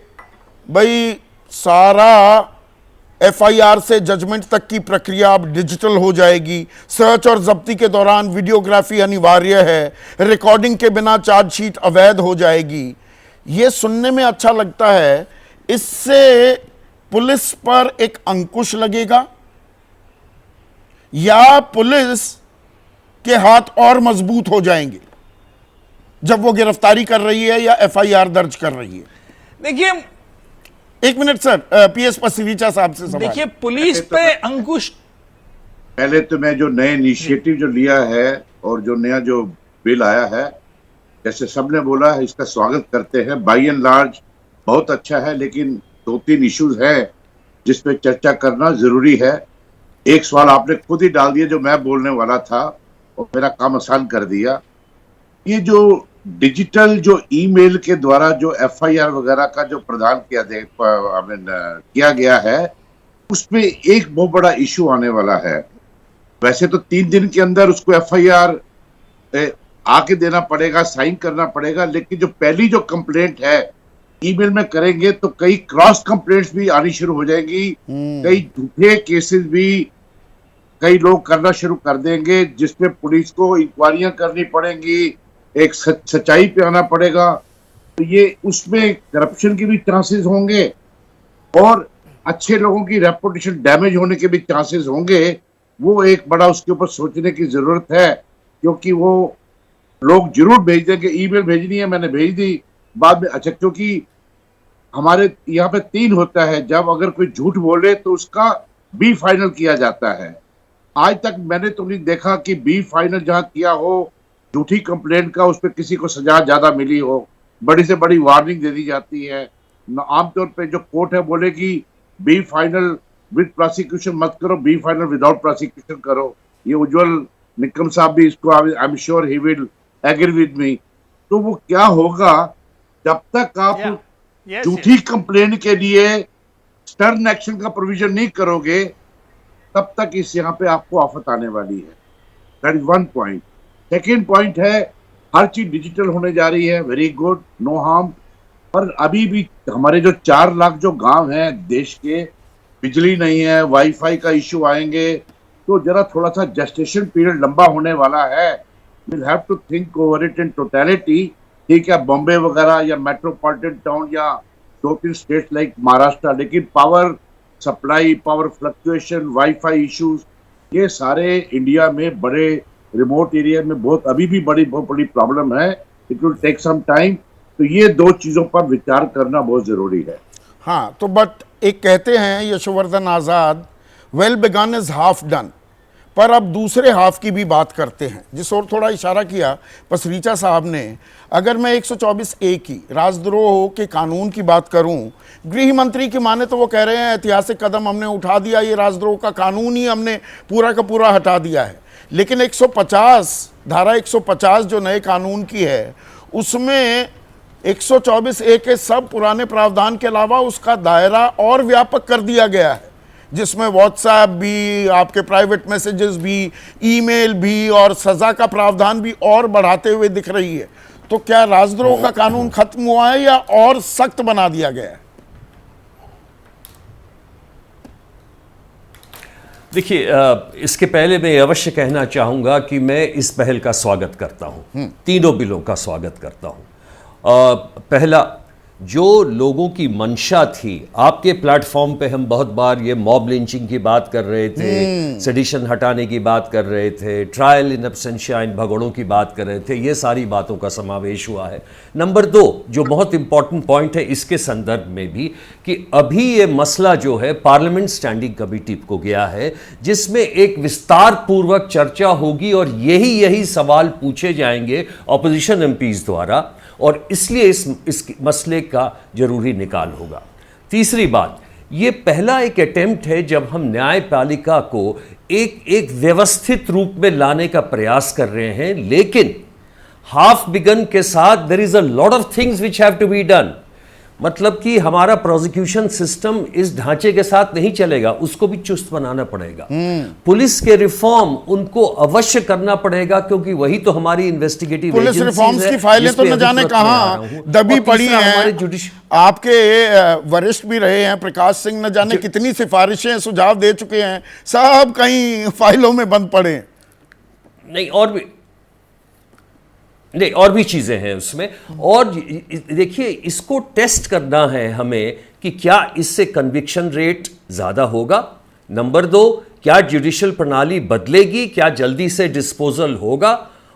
भाई, सारा एफआईआर से जजमेंट तक की प्रक्रिया अब डिजिटल हो जाएगी। सर्च और जब्ती के दौरान वीडियोग्राफी अनिवार्य है, रिकॉर्डिंग के बिना चार्जशीट अवैध हो जाएगी। ये सुनने में अच्छा लगता है, इससे पुलिस पर एक अंकुश लगेगा या पुलिस के हाथ और मजबूत हो जाएंगे जब वो गिरफ्तारी कर रही है या एफआईआर दर्ज कर रही है? देखिए, एक मिनट सर, पीएस पसरीचा साहब से सवाल। देखिए, पुलिस पे अंकुश, पहले तो मैं जो नए इनिशिएटिव जो लिया है और जो नया जो बिल आया है, जैसे सबने बोला है, इसका स्वागत करते हैं। बाई एंड लार्ज बहुत अच्छा है, लेकिन 2-3 इश्यूज हैं जिसपे चर्चा करना जरूरी है। एक सवाल आपने खुद ही डाल दिया जो मैं बोलने वाला था और मेरा काम आसान कर दिया। ये जो डिजिटल जो ईमेल के द्वारा जो एफआईआर वगैरह का जो प्रदान किया गया है, उसमें एक बहुत बड़ा इशू आने वाला है। वैसे तो 3 दिन के अंदर उसको एफआईआर आके देना पड़ेगा, साइन करना पड़ेगा, लेकिन जो पहली जो कंप्लेंट है ईमेल में करेंगे तो कई क्रॉस कंप्लेंट्स भी आनी शुरू हो जाएंगी, कई झूठे केसेस भी कई लोग करना शुरू कर देंगे, जिसमें पुलिस को इंक्वायरियां करनी पड़ेंगी, एक सच्चाई पे आना पड़ेगा। तो ये उसमें करप्शन के भी चांसेस होंगे और अच्छे लोगों की रेपुटेशन डैमेज होने के भी चांसेस होंगे। वो एक बड़ा उसके ऊपर सोचने की जरूरत है, क्योंकि वो लोग जरूर भेज देंगे। ईमेल भेजनी है, मैंने भेज दी, बाद में अच्छा, क्योंकि हमारे यहाँ पे 3 होता है, जब अगर कोई झूठ बोले तो उसका बी फाइनल किया जाता है। आज तक मैंने तो नहीं देखा कि बी फाइनल जहां किया हो झूठी कंप्लेंट का, उस पर किसी को सजा ज्यादा मिली हो। बड़ी से बड़ी वार्निंग दे दी जाती है। आमतौर पे जो कोर्ट है बोलेगी बी फाइनल विद प्रोसिक्यूशन मत करो, बी फाइनल विदाउट प्रोसिक्यूशन करो। ये उज्जवल निकम साहब भी इसको, I am sure he will agree with me. तो वो क्या होगा, जब तक आप झूठी कंप्लेंट के लिए स्टर्न एक्शन का प्रोविजन नहीं करोगे, तब तक इस यहाँ पे आपको आफत आने वाली है। That is 1 point. Second point है, हर चीज डिजिटल होने जा रही है, वेरी गुड, नो हार्म। पर अभी भी हमारे जो 4 लाख जो गांव हैं देश के, बिजली नहीं है, वाईफाई का इश्यू आएंगे, तो जरा थोड़ा सा जेस्टेशन पीरियड लंबा होने वाला है। Will have to think over it in totality. ठीक है, बॉम्बे वगैरह या मेट्रोपॉलिटन टाउन या 2-3 स्टेट्स लाइक महाराष्ट्र, लेकिन power supply, power fluctuation, wifi issues, ये सारे इंडिया में बड़े रिमोट एरिया में बहुत अभी भी बहुत बड़ी प्रॉब्लम है। It will take some time. तो ये 2 चीजों पर विचार करना बहुत जरूरी है। हाँ, तो बट एक कहते हैं Yashovardhan Azad, well begun is half done. पर अब दूसरे हाफ की भी बात करते हैं, जिस और थोड़ा इशारा किया पसरीचा साहब ने। अगर मैं 124A की राजद्रोह के कानून की बात करूं, गृह मंत्री की माने तो वो कह रहे हैं ऐतिहासिक कदम हमने उठा दिया, ये राजद्रोह का कानून ही हमने पूरा का पूरा हटा दिया है। लेकिन 150 धारा 150 जो नए कानून की है, उसमें 124A के सब पुराने प्रावधान के अलावा उसका दायरा और व्यापक कर दिया गया है, जिसमें व्हाट्सएप भी, आपके प्राइवेट मैसेजेस भी, ईमेल भी और सजा का प्रावधान भी और बढ़ाते हुए दिख रही है। तो क्या राजद्रोह का कानून खत्म हुआ है या और सख्त बना दिया गया है? देखिए, इसके पहले मैं अवश्य कहना चाहूंगा कि मैं इस पहल का स्वागत करता हूं, तीनों बिलों का स्वागत करता हूं। पहला, जो लोगों की मंशा थी, आपके प्लेटफॉर्म पे हम बहुत बार ये मॉब लिंचिंग की बात कर रहे थे, सेडिशन हटाने की बात कर रहे थे, ट्रायल इन एब्सेंशिया इन भगोड़ों की बात कर रहे थे, ये सारी बातों का समावेश हुआ है। नंबर 2, जो बहुत इंपॉर्टेंट पॉइंट है इसके संदर्भ में भी, कि अभी ये मसला जो है पार्लियामेंट स्टैंडिंग कमेटी को गया है, जिसमें एक विस्तार पूर्वक चर्चा होगी और यही सवाल पूछे जाएंगे ऑपोजिशन एमपीज द्वारा, और इसलिए इस मसले का जरूरी निकाल होगा। तीसरी बात, ये पहला एक अटेम्प्ट है जब हम न्यायपालिका को एक व्यवस्थित रूप में लाने का प्रयास कर रहे हैं, लेकिन हाफ बिगन के साथ there is a lot of things which have to be done. मतलब कि हमारा प्रोसिक्यूशन सिस्टम इस ढांचे के साथ नहीं चलेगा, उसको भी चुस्त बनाना पड़ेगा। पुलिस के रिफॉर्म उनको अवश्य करना पड़ेगा, क्योंकि वही तो हमारी इन्वेस्टिगेटिव पुलिस रिफॉर्म्स की फाइलें तो न जाने कहां दबी पड़ी हैं। आपके वरिष्ठ भी रहे हैं प्रकाश सिंह, न जाने कितनी सिफारिशें सुझाव दे चुके हैं, सब कहीं फाइलों में बंद पड़े हैं। नहीं, और भी चीजें हैं उसमें। और देखिए, इसको टेस्ट करना है हमें कि क्या इससे कन्विक्शन रेट ज्यादा होगा। नंबर 2, क्या जुडिशियल प्रणाली बदलेगी, क्या जल्दी से डिस्पोजल होगा।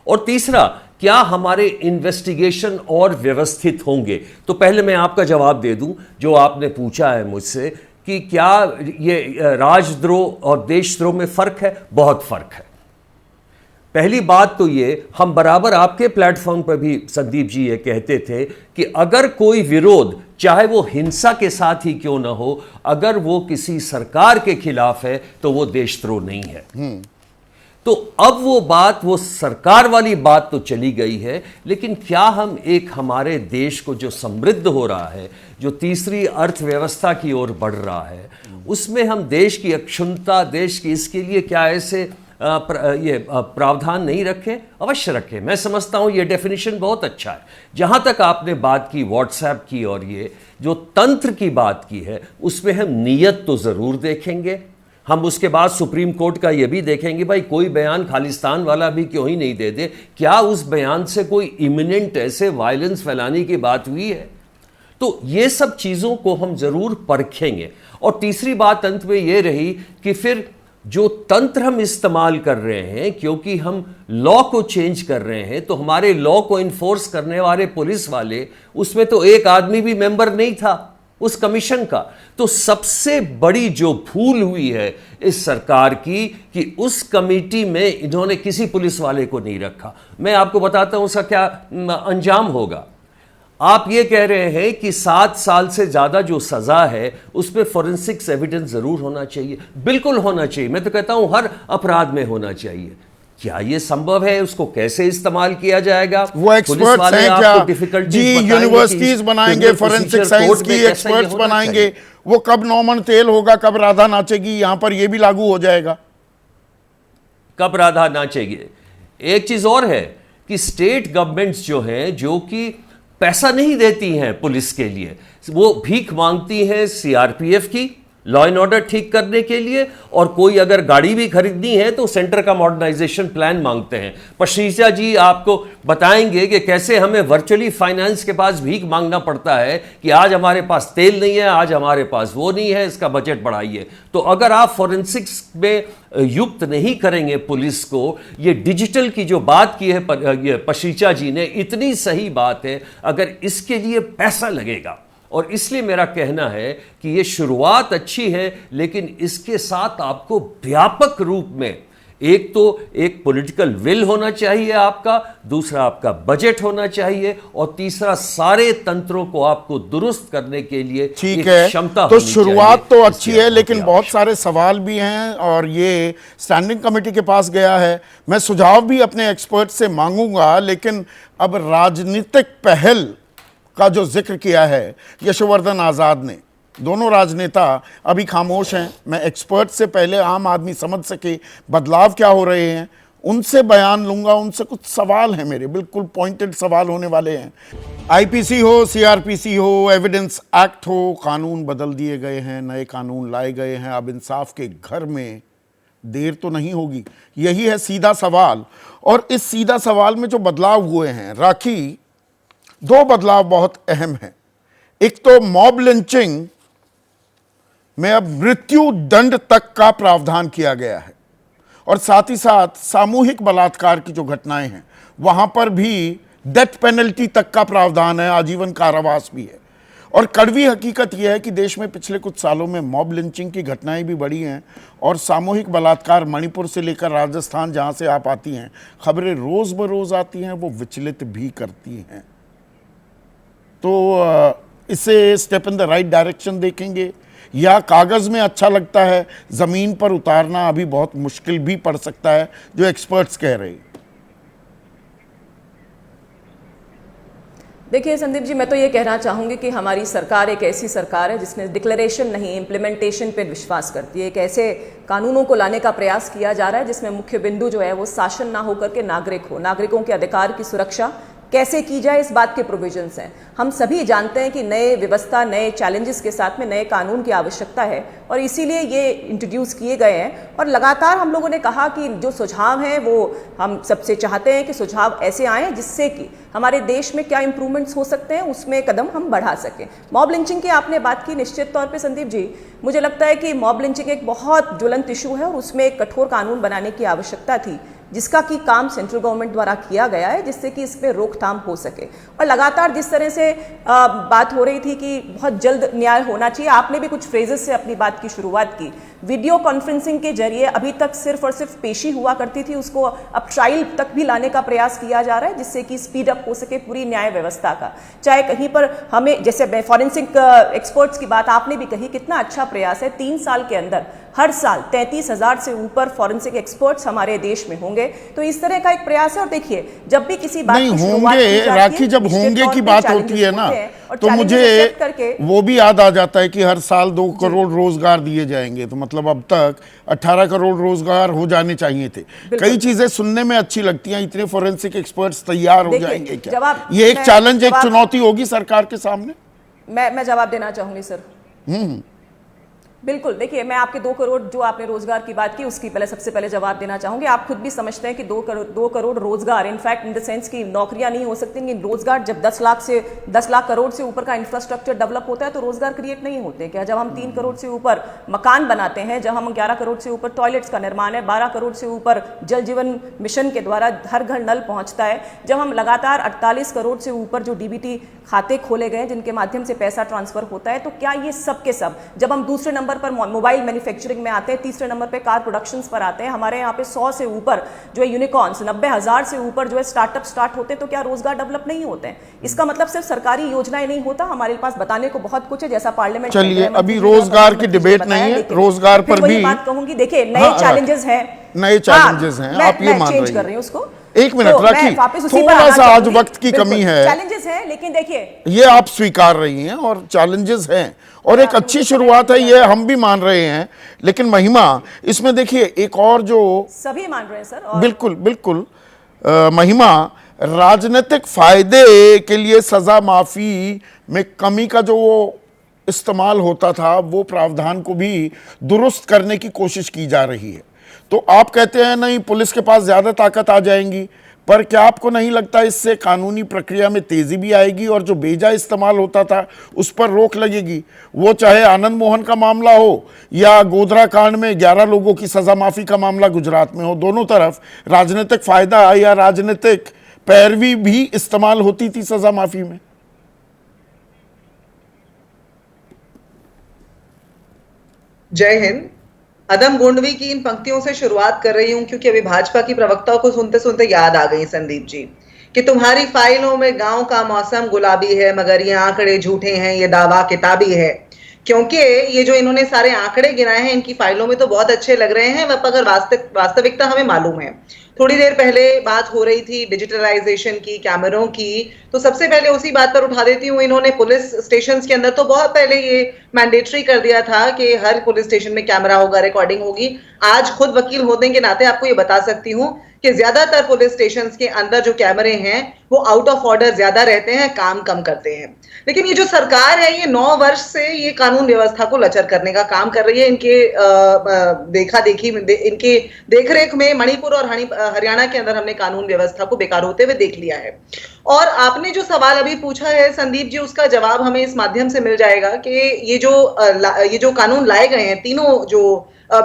और तीसरा, क्या हमारे इन्वेस्टिगेशन और व्यवस्थित होंगे। तो पहले मैं आपका जवाब दे दूं जो आपने पूछा है मुझसे कि क्या ये राजद्रोह और देशद्रोह में फर्क है। बहुत फर्क है। पहली बात तो ये, हम बराबर आपके प्लेटफॉर्म पर भी संदीप जी ये कहते थे कि अगर कोई विरोध, चाहे वो हिंसा के साथ ही क्यों ना हो, अगर वो किसी सरकार के खिलाफ है तो वो देशद्रोह नहीं है। तो अब वो सरकार वाली बात तो चली गई है, लेकिन क्या हम एक हमारे देश को जो समृद्ध हो रहा है, जो तीसरी अर्थव्यवस्था की ओर बढ़ रहा है, उसमें हम देश की अक्षुण्णता, देश की इसके लिए क्या ऐसे प्रावधान नहीं रखे? अवश्य रखे। मैं समझता हूं ये डेफिनेशन बहुत अच्छा है। जहां तक आपने बात की व्हाट्सएप की और ये जो तंत्र की बात की है, उसमें हम नीयत तो जरूर देखेंगे। हम उसके बाद सुप्रीम कोर्ट का ये भी देखेंगे, भाई कोई बयान खालिस्तान वाला भी क्यों ही नहीं दे दे, क्या उस बयान से कोई इमिनेंट ऐसे वायलेंस फैलाने की बात हुई है। तो ये सब चीजों को हम जरूर परखेंगे। और तीसरी बात अंत में ये रही कि फिर जो तंत्र हम इस्तेमाल कर रहे हैं, क्योंकि हम लॉ को चेंज कर रहे हैं, तो हमारे लॉ को इन्फोर्स करने वाले पुलिस वाले, उसमें तो एक आदमी भी मेंबर नहीं था उस कमीशन का। तो सबसे बड़ी जो भूल हुई है इस सरकार की कि उस कमेटी में इन्होंने किसी पुलिस वाले को नहीं रखा। मैं आपको बताता हूं उसका क्या अंजाम होगा। आप ये कह रहे हैं कि 7 साल से ज्यादा जो सजा है उसमें फोरेंसिक्स एविडेंस जरूर होना चाहिए। बिल्कुल होना चाहिए। मैं तो कहता हूं हर अपराध में होना चाहिए। क्या ये संभव है? उसको कैसे इस्तेमाल किया जाएगा? वो एक्सपर्ट्स हैं क्या जी? यूनिवर्सिटीज बनाएंगे, फोरेंसिक साइंस की एक्सपर्ट्स बनाएंगे। वो कब नॉमन तेल होगा, कब राधा नाचेगी, यहां पर ये भी लागू हो जाएगा। कब राधा नाचेगी? एक चीज और है कि स्टेट गवर्नमेंट्स जो हैं, जो कि पैसा नहीं देती हैं पुलिस के लिए, वो भीख मांगती हैं सीआरपीएफ की लॉ एंड ऑर्डर ठीक करने के लिए, और कोई अगर गाड़ी भी खरीदनी है तो सेंटर का मॉडर्नाइजेशन प्लान मांगते हैं। पशीजा जी आपको बताएंगे कि कैसे हमें वर्चुअली फाइनेंस के पास भीख मांगना पड़ता है कि आज हमारे पास तेल नहीं है, आज हमारे पास वो नहीं है, इसका बजट बढ़ाइए। तो अगर आप फोरेंसिक्स में युक्त नहीं करेंगे पुलिस को, ये डिजिटल की जो बात की है पशीचा जी ने, इतनी सही बात है, अगर इसके लिए पैसा लगेगा। और इसलिए मेरा कहना है कि ये शुरुआत अच्छी है, लेकिन इसके साथ आपको व्यापक रूप में एक तो एक पॉलिटिकल विल होना चाहिए आपका, दूसरा आपका बजट होना चाहिए, और तीसरा सारे तंत्रों को आपको दुरुस्त करने के लिए ठीक है। क्षमता तो शुरुआत तो अच्छी है, लेकिन बहुत सारे सवाल भी हैं और ये स्टैंडिंग कमेटी के पास गया है। मैं सुझाव भी अपने एक्सपर्ट से मांगूंगा, लेकिन अब राजनीतिक पहल का जो जिक्र किया है यशोवर्धन आजाद ने, दोनों राजनेता अभी खामोश हैं। मैं एक्सपर्ट से पहले आम आदमी समझ सके बदलाव क्या हो रहे हैं, उनसे बयान लूंगा, उनसे कुछ सवाल हैं मेरे, बिल्कुल पॉइंटेड सवाल होने वाले हैं। आईपीसी हो, सीआरपीसी हो, एविडेंस एक्ट हो, कानून बदल दिए गए हैं, नए कानून लाए गए हैं। अब इंसाफ के घर में देर तो नहीं होगी, यही है सीधा सवाल। और इस सीधा सवाल में जो बदलाव हुए हैं राखी, दो बदलाव बहुत अहम हैं। एक तो मॉब लिंचिंग में अब मृत्यु दंड तक का प्रावधान किया गया है, और साथ ही साथ सामूहिक बलात्कार की जो घटनाएं हैं वहां पर भी डेथ पेनल्टी तक का प्रावधान है, आजीवन कारावास भी है। और कड़वी हकीकत यह है कि देश में पिछले कुछ सालों में मॉब लिंचिंग की घटनाएं भी बढ़ी हैं, और सामूहिक बलात्कार मणिपुर से लेकर राजस्थान जहां से आप आती हैं खबरें रोज बरोज आती हैं, वो विचलित भी करती हैं। तो इसे step in the right direction देखेंगे, या कागज में अच्छा लगता है, जमीन पर उतारना अभी बहुत मुश्किल भी पड़ सकता है, जो एक्सपर्ट्स कह रहे हैं। देखिए संदीप जी, मैं तो ये कहना चाहूँगी कि हमारी सरकार एक ऐसी सरकार है जिसने डिक्लेरेशन नहीं, इम्प्लीमेंटेशन पे विश्वास करती है। एक ऐसे कानूनों को लाने का प्रयास किया जा रहा है जिसमें मुख्य बिंदु जो है वो शासन ना होकर के नागरिक हो। नागरिकों के अधिकार की सुरक्षा कैसे की जाए, इस बात के प्रोविजंस हैं। हम सभी जानते हैं कि नए व्यवस्था, नए चैलेंजेस के साथ में नए कानून की आवश्यकता है, और इसीलिए ये इंट्रोड्यूस किए गए हैं। और लगातार हम लोगों ने कहा कि जो सुझाव हैं वो हम सबसे चाहते हैं कि सुझाव ऐसे आएँ जिससे कि हमारे देश में क्या इंप्रूवमेंट्स हो सकते हैं उसमें कदम हम बढ़ा सकें। मॉब लिंचिंग की आपने बात की, निश्चित तौर पे संदीप जी मुझे लगता है कि मॉब लिंचिंग एक बहुत ज्वलंत इशू है, और उसमें एक कठोर कानून बनाने की आवश्यकता थी, जिसका कि काम सेंट्रल गवर्नमेंट द्वारा किया गया है, जिससे कि इस पर रोकथाम हो सके। और लगातार जिस तरह से बात हो रही थी कि बहुत जल्द न्याय होना चाहिए, आपने भी कुछ फ्रेजेस से अपनी बात की शुरुआत की। वीडियो कॉन्फ्रेंसिंग के जरिए अभी तक सिर्फ और सिर्फ पेशी हुआ करती थी, उसको अब ट्रायल तक भी लाने का प्रयास किया जा रहा है, जिससे कि स्पीड अप हो सके पूरी न्याय व्यवस्था का। चाहे कहीं पर हमें, जैसे फॉरेंसिक एक्सपर्ट्स की बात आपने भी कही, कितना अच्छा प्रयास है। 3 साल के अंदर हर साल 33,000 से ऊपर फॉरेंसिक एक्सपर्ट्स हमारे देश में होंगे, तो इस तरह का एक प्रयास है। और देखिए, जब भी किसी बात नहीं होंगे राखी, जब होंगे की बात होती है ना, तो मुझे वो भी याद आ जाता है कि हर साल 2 करोड़ रोजगार दिए जाएंगे, तो मतलब अब तक 18 करोड़ रोजगार हो जाने चाहिए थे। कई चीजें सुनने में अच्छी लगती हैं, इतने फॉरेंसिक एक्सपर्ट्स तैयार हो जाएंगे क्या? ये एक चैलेंज, एक चुनौती होगी सरकार के सामने। मैं जवाब देना चाहूंगी सर। बिल्कुल, देखिए मैं आपके 2 करोड़ जो आपने रोजगार की बात की उसकी सबसे पहले जवाब देना चाहूंगी। आप खुद भी समझते हैं कि 2 करोड़ रोजगार, इनफैक्ट इन द सेंस की नौकरियां नहीं हो सकती, लेकिन रोजगार जब 10 लाख करोड़ से ऊपर का इंफ्रास्ट्रक्चर डेवलप होता है तो रोजगार क्रिएट नहीं होते क्या? जब हम 3 करोड़ से ऊपर मकान बनाते हैं, जब हम 11 करोड़ से ऊपर टॉयलेट्स का निर्माण है, 12 करोड़ से ऊपर जल जीवन मिशन के द्वारा हर घर नल पहुंचता है, जब हम लगातार 48 करोड़ से ऊपर जो डीबीटी खाते खोले गए जिनके माध्यम से पैसा ट्रांसफर होता है, तो क्या ये सब के सब, जब हम दूसरे नंबर पर मोबाइल मैन्युफैक्चरिंग में आते हैं, तीसरे नंबर पे कार प्रोडक्शंस पर आते हैं, हमारे यहाँ पे 100 से ऊपर जो है यूनिकॉर्न्स, 90,000 से ऊपर जो है स्टार्टअप स्टार्ट होते हैं, तो क्या रोजगार डेवलप नहीं होते हैं? इसका मतलब सिर्फ सरकारी योजनाएं नहीं होता, हमारे पास बताने को बहुत कुछ है, जैसा पार्लियामेंट। चलिए, अभी रोजगार की डिबेट नहीं है, रोजगार पर भी बात कहूंगी। देखिए, नए चैलेंजेस हैं, नए चैलेंजेस हैं, आप ये मान रही कर रही हैं उसको। एक मिनट राखी, थोड़ा सा आज वक्त की कमी है, चैलेंजेस हैं, लेकिन देखिए ये आप स्वीकार रही हैं और चैलेंजेस हैं, और एक अच्छी शुरुआत है, ये हम भी मान रहे हैं। लेकिन महिमा, इसमें देखिए एक और जो सभी मान रहे हैं सर, और बिल्कुल बिल्कुल महिमा, राजनीतिक फायदे के लिए सजा माफी में कमी का जो इस्तेमाल होता था, वो प्रावधान को भी दुरुस्त करने की कोशिश की जा रही है। तो आप कहते हैं नहीं, पुलिस के पास ज्यादा ताकत आ जाएंगी, पर क्या आपको नहीं लगता इससे कानूनी प्रक्रिया में तेजी भी आएगी, और जो बेजा इस्तेमाल होता था उस पर रोक लगेगी? वो चाहे आनंद मोहन का मामला हो या गोधरा कांड में 11 लोगों की सजा माफी का मामला गुजरात में हो, दोनों तरफ राजनीतिक फायदा या राजनीतिक पैरवी भी इस्तेमाल होती थी सजा माफी में। जय हिंद। अदम गोंडवी की इन पंक्तियों से शुरुआत कर रही हूं क्योंकि अभी भाजपा की प्रवक्ताओं को सुनते सुनते याद आ गई संदीप जी कि तुम्हारी फाइलों में गांव का मौसम गुलाबी है, मगर ये आंकड़े झूठे हैं, ये दावा किताबी है। क्योंकि ये जो इन्होंने सारे आंकड़े गिनाए हैं, इनकी फाइलों में तो बहुत अच्छे लग रहे हैं, मगर वास्तविकता हमें मालूम है। थोड़ी देर पहले बात हो रही थी डिजिटलाइजेशन की, कैमरों की, तो सबसे पहले उसी बात पर उठा देती हूँ। इन्होंने पुलिस स्टेशंस के अंदर तो बहुत पहले ये मैंडेटरी कर दिया था कि हर पुलिस स्टेशन में कैमरा होगा, रिकॉर्डिंग होगी। आज खुद वकील होने के नाते आपको ये बता सकती हूँ कि ज्यादातर पुलिस स्टेशंस के अंदर जो कैमरे हैं वो आउट ऑफ ऑर्डर ज्यादा रहते हैं, काम कम करते हैं। लेकिन ये जो सरकार है ये 9 वर्ष से ये कानून व्यवस्था को लचर करने का काम कर रही है। इनके इनके देखरेख में मणिपुर और हरियाणा के अंदर हमने कानून व्यवस्था को बेकार होते हुए देख लिया है। और आपने जो सवाल अभी पूछा है संदीप जी, उसका जवाब हमें इस माध्यम से मिल जाएगा कि ये जो कानून लाए गए हैं, तीनों जो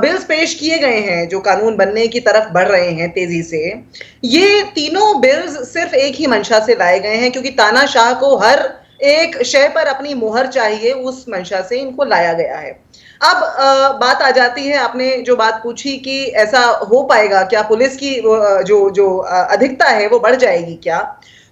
बिल्स पेश किए गए हैं जो कानून बनने की तरफ बढ़ रहे हैं तेजी से, ये तीनों बिल्स सिर्फ एक ही मंशा से लाए गए हैं, क्योंकि तानाशाह को हर एक शय पर अपनी मोहर चाहिए, उस मंशा से इनको लाया गया है। अब बात आ जाती है, आपने जो बात पूछी कि ऐसा हो पाएगा क्या, पुलिस की जो अधिकता है वो बढ़ जाएगी क्या,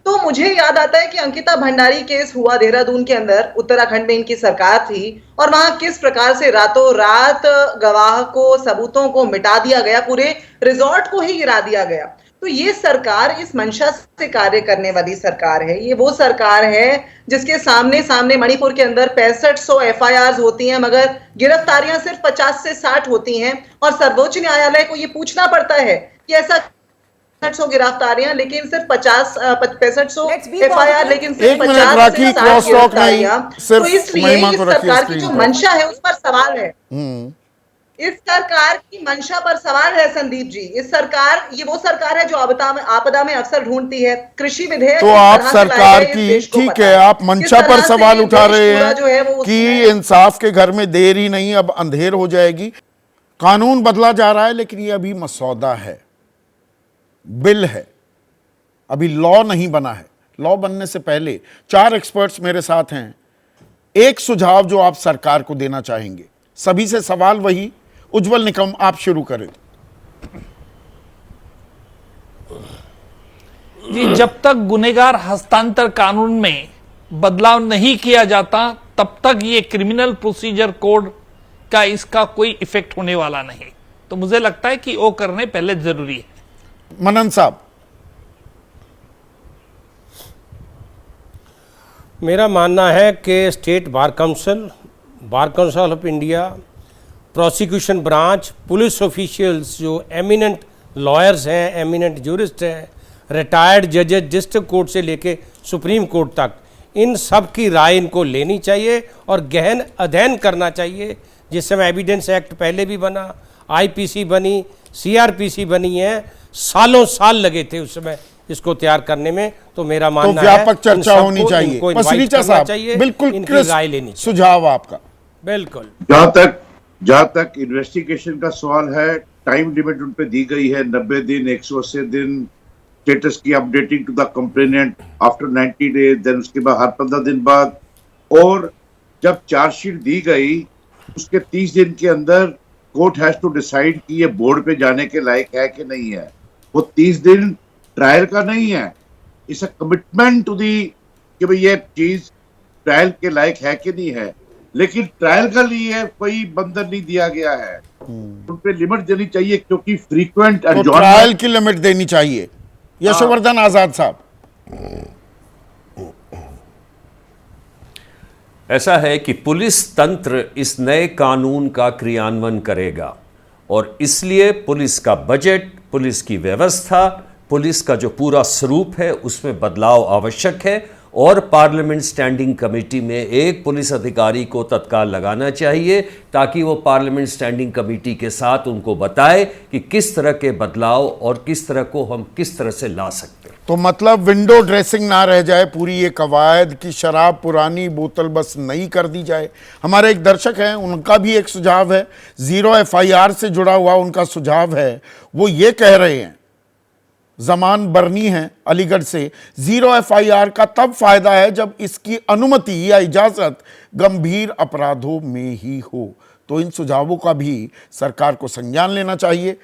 तो मुझे याद आता है कि अंकिता भंडारी केस हुआ देहरादून के अंदर, उत्तराखंड में इनकी सरकार थी, और वहां किस प्रकार से रातों रात गवाह को, सबूतों को मिटा दिया गया, पूरे रिजॉर्ट को ही गिरा दिया गया। तो ये सरकार इस मंशा से कार्य करने वाली सरकार है। ये वो सरकार है जिसके सामने मणिपुर के अंदर 6500 FIRs होती हैं, मगर गिरफ्तारियां सिर्फ 50 से 60 होती हैं, और सर्वोच्च न्यायालय को ये पूछना पड़ता है कि ऐसा 6500 गिरफ्तारियां लेकिन सिर्फ 6500 FIR लेकिन सिर्फ 50 से 60 गिरफ्तारियां। तो इसलिए इस सरकार की जो मंशा है उस पर सवाल है। इस सरकार की मंशा पर सवाल है संदीप जी। इस सरकार, ये वो सरकार है जो आपदा में अवसर ढूंढती है। कृषि विधेयक तो आप सरकार की, ठीक है, आप मंशा पर सवाल उठा रहे हैं कि इंसाफ के घर में देर ही नहीं, अब अंधेर हो जाएगी। कानून बदला जा रहा है, लेकिन ये अभी मसौदा है, बिल है, अभी लॉ नहीं बना है। लॉ बनने से पहले 4 एक्सपर्ट्स मेरे साथ हैं। एक सुझाव जो आप सरकार को देना चाहेंगे, सभी से सवाल वही। उज्जवल निकम, आप शुरू करें। जी, जब तक गुनेगार हस्तांतर कानून में बदलाव नहीं किया जाता तब तक ये क्रिमिनल प्रोसीजर कोड का इसका कोई इफेक्ट होने वाला नहीं। तो मुझे लगता है कि वो करने पहले जरूरी है। मनन साहब, मेरा मानना है कि state bar council of India, prosecution branch, police officials जो एमिनेंट लॉयर्स हैं, एमिनेंट जूरिस्ट हैं, रिटायर्ड जजेस डिस्ट्रिक्ट कोर्ट से लेके सुप्रीम कोर्ट तक, इन सब की राय इनको लेनी चाहिए और गहन अध्ययन करना चाहिए। जिस समय एविडेंस एक्ट पहले भी बना, IPC बनी, CRPC बनी है, सालों साल लगे थे उस समय इसको तैयार करने में। तो मेरा मानना है व्यापक चर्चा होनी चाहिए। पसरीचा साहब, बिल्कुल राय लेनी चाहिए। सुझाव आपका। बिल्कुल। जहां तक इन्वेस्टिगेशन का सवाल है, टाइम लिमिट उन पे दी गई है 90 दिन, 180 दिन स्टेटस की updating to the complainant after 90 days, then उसके बाद हर 15 दिन बाद, और जब चार्जशीट दी गई उसके 30 दिन के अंदर कोर्ट हैज टू डिसाइड कि ये बोर्ड पे जाने के लायक है कि नहीं है। वो 30 दिन ट्रायल का नहीं है, it's a commitment to the कि भाई ये चीज ट्रायल के लायक है कि नहीं है। लेकिन ट्रायल का लिए कोई बंधन नहीं दिया गया है, उन पे लिमिट देनी चाहिए, क्योंकि फ्रीक्वेंट तो ट्रायल की लिमिट देनी चाहिए। यशोवर्धन आजाद साहब, ऐसा है कि पुलिस तंत्र इस नए कानून का क्रियान्वयन करेगा, और इसलिए पुलिस का बजट, पुलिस की व्यवस्था, पुलिस का जो पूरा स्वरूप है उसमें बदलाव आवश्यक है। और पार्लियामेंट स्टैंडिंग कमेटी में एक पुलिस अधिकारी को तत्काल लगाना चाहिए, ताकि वो पार्लियामेंट स्टैंडिंग कमेटी के साथ उनको बताए कि किस तरह के बदलाव और किस तरह को हम किस तरह से ला सकते हैं। तो मतलब विंडो ड्रेसिंग ना रह जाए पूरी ये कवायद की शराब पुरानी बोतल बस नई कर दी जाए। हमारे एक दर्शक हैं, उनका भी एक सुझाव है, 0 FIR से जुड़ा हुआ उनका सुझाव है। वो ये कह रहे हैं, जमान बरनी है अलीगढ़ से, 0 FIR का तब फायदा है जब इसकी अनुमति या इजाजत गंभीर अपराधों में ही हो। तो इन सुझावों का भी सरकार को संज्ञान लेना चाहिए।